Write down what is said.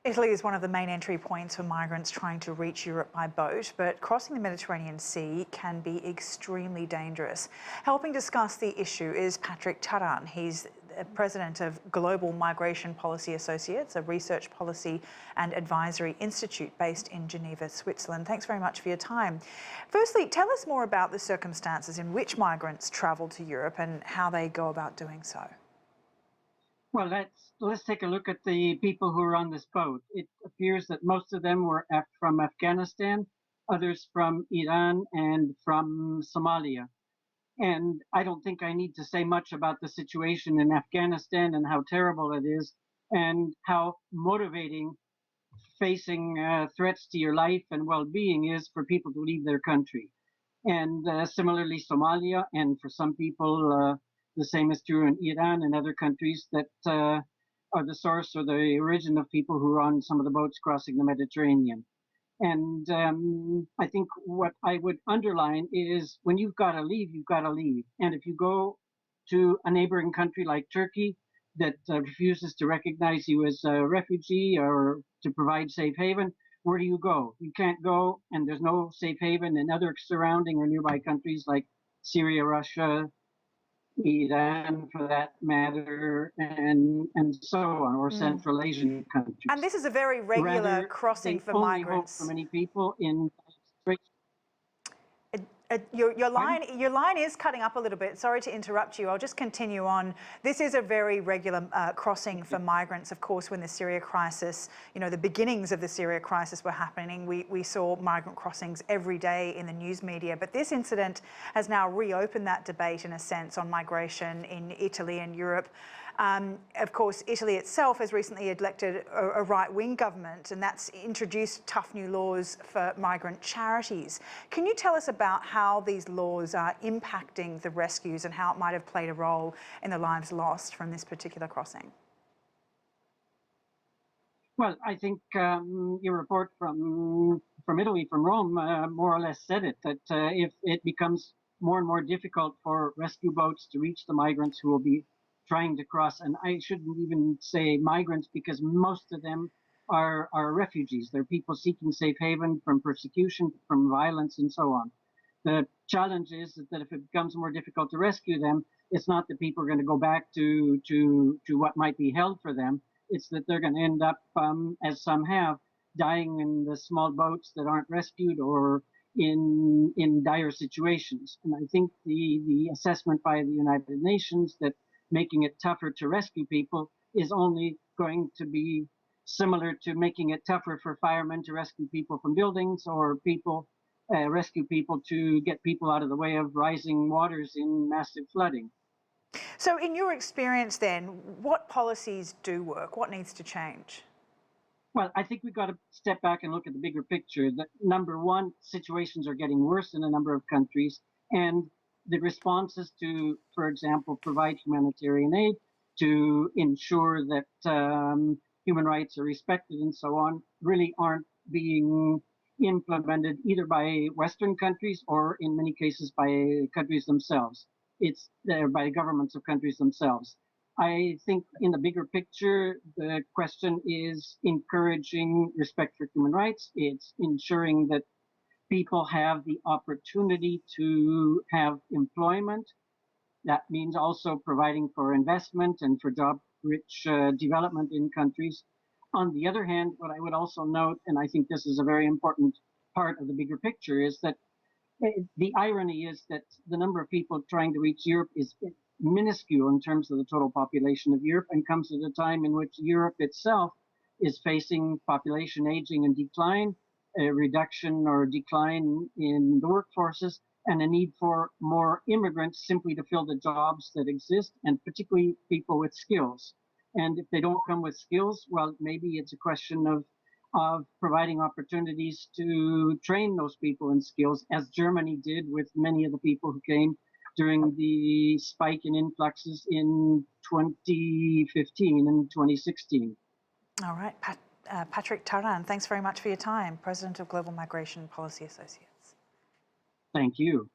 Italy is one of the main entry points for migrants trying to reach Europe by boat, but crossing the Mediterranean Sea can be extremely dangerous. Helping discuss the issue is Patrick Taran. He's the president of Global Migration Policy Associates, a research policy and advisory institute based in Geneva, Switzerland. Thanks very much for your time. Firstly, tell us more about the circumstances in which migrants travel to Europe and how they go about doing so. Well, let's take a look at the people who are on this boat. It appears that most of them were from Afghanistan, others from Iran and from Somalia. And I don't think I need to say much about the situation in Afghanistan and how terrible it is and how motivating facing threats to your life and well-being is for people to leave their country. And similarly, Somalia, and for some people, the same is true in Iran and other countries that are the source or the origin of people who are on some of the boats crossing the Mediterranean. And I think what I would underline is when you've got to leave, you've got to leave. And if you go to a neighboring country like Turkey that refuses to recognize you as a refugee or to provide safe haven, where do you go? You can't go, and there's no safe haven in other surrounding or nearby countries like Syria, Russia, Iran, for that matter, and so on, or Central Asian countries. And this is a very regular crossing for migrants. For many people in Your line is cutting up a little bit. Sorry to interrupt you. I'll just continue on. This is a very regular crossing for migrants. Of course, when the Syria crisis, the beginnings of the Syria crisis were happening, we saw migrant crossings every day in the news media. But this incident has now reopened that debate in a sense on migration in Italy and Europe. Of course, Italy itself has recently elected a right-wing government, and that's introduced tough new laws for migrant charities. Can you tell us about how these laws are impacting the rescues and how it might have played a role in the lives lost from this particular crossing? Well, I think your report from Italy, from Rome, more or less said it, that if it becomes more and more difficult for rescue boats to reach the migrants who will be trying to cross, and I shouldn't even say migrants because most of them are refugees. They're people seeking safe haven from persecution, from violence, and so on. The challenge is that if it becomes more difficult to rescue them, it's not that people are going to go back to what might be held for them. It's that they're going to end up, as some have, dying in the small boats that aren't rescued or in dire situations. And I think the assessment by the United Nations that making it tougher to rescue people is only going to be similar to making it tougher for firemen to rescue people from buildings or rescue people to get people out of the way of rising waters in massive flooding. So in your experience then, what policies do work? What needs to change? Well, I think we've got to step back and look at the bigger picture. That number one, situations are getting worse in a number of countries, and the responses to, for example, provide humanitarian aid, to ensure that human rights are respected and so on, really aren't being implemented either by Western countries or in many cases by countries themselves. It's by governments of countries themselves. I think in the bigger picture, the question is encouraging respect for human rights. It's ensuring that people have the opportunity to have employment. That means also providing for investment and for job-rich development in countries. On the other hand, what I would also note, and I think this is a very important part of the bigger picture, is that the irony is that the number of people trying to reach Europe is minuscule in terms of the total population of Europe, and comes at a time in which Europe itself is facing population aging and decline, a reduction or decline in the workforces, and a need for more immigrants simply to fill the jobs that exist, and particularly people with skills. And if they don't come with skills, well, maybe it's a question of providing opportunities to train those people in skills, as Germany did with many of the people who came during the spike in influxes in 2015 and 2016. All right, Patrick Taran, thanks very much for your time, President of Global Migration Policy Associates. Thank you.